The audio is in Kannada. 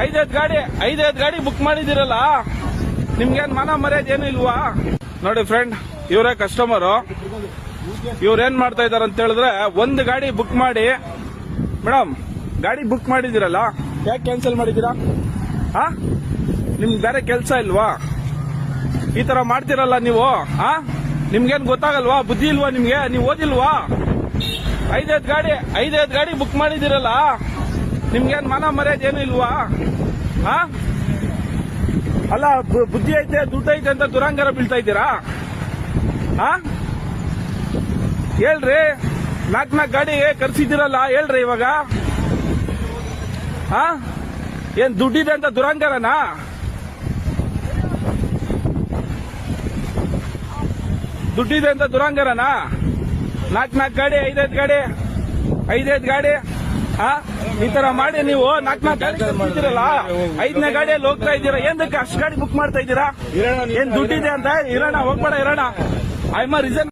ಐದೈದು ಗಾಡಿ ಬುಕ್ ಮಾಡಿದಿರಲ್ಲ, ನಿಮ್ಗೇನ್ ಮಾನ ಮರ್ಯಾದೆ ಏನು ಇಲ್ವಾ? ನೋಡಿ ಫ್ರೆಂಡ್, ಇವರೇ ಕಸ್ಟಮರು. ಇವ್ರೇನ್ ಮಾಡ್ತಾ ಇದಾರೆ ಅಂತ ಹೇಳಿದ್ರೆ, ಒಂದು ಗಾಡಿ ಬುಕ್ ಮಾಡಿ, ಮೇಡಮ್ ಗಾಡಿ ಬುಕ್ ಮಾಡಿದಿರಲ್ಲ, ಯಾಕೆ ಕ್ಯಾನ್ಸಲ್ ಮಾಡಿದೀರಾ? ನಿಮ್ಗೆ ಬೇರೆ ಕೆಲಸ ಇಲ್ವಾ? ಈ ತರ ಮಾಡ್ತಿರಲ್ಲ ನೀವು. ನಿಮ್ಗೇನ್ ಗೊತ್ತಾಗಲ್ವಾ? ಬುದ್ಧಿ ಇಲ್ವಾ ನಿಮ್ಗೆ? ನೀವು ಓದಿಲ್ವಾ? ಐದೈದು ಗಾಡಿ ಬುಕ್ ಮಾಡಿದಿರಲ್ಲ, ನಿಮ್ಗೇನ್ ಮಾನ ಮರ್ಯಾದೆ ಏನು ಇಲ್ವಾ? ಅಲ್ಲ, ಬುದ್ಧಿ ಐತೆ, ದುಡ್ಡು ಐತೆ ಅಂತ ದುರಂಗಾರ ಬೀಳ್ತಾ ಇದ್ದೀರಾ? ಹೇಳ್ರಿ, ನಾಲ್ಕು ಗಾಡಿ ಕರ್ಸಿದಿರಲ್ಲ, ಹೇಳ್ರಿ ಇವಾಗ. ಏನ್ ದುಡ್ಡಿದೆ ಅಂತ ದುರಂಗಾರನಾ? ದುಡ್ಡಿದೆ ಅಂತ ದುರಂಗಾರನಾ? ನಾಲ್ಕು ಗಾಡಿ, ಐದೈದು ಗಾಡಿ ಈ ತರ ಮಾಡಿ ನೀವು ನಾಲ್ಕು ಗಾಡಿ ಕರ್ಸಿದ್ದೀರಲ್ಲ, ಐದನೇ ಗಾಡಿಯಲ್ಲಿ ಹೋಗ್ತಾ ಇದ್ದೀರಾ. ಏನಕ್ಕೆ ಅಷ್ಟು ಗಾಡಿ ಬುಕ್ ಮಾಡ್ತಾ ಇದ್ದೀರಾ? ಏನ್ ದುಡ್ಡಿದೆ ಅಂತ? ಇರೋಣ, ಹೋಗ್ಬೇಡ, ಇರೋಣ. I M reason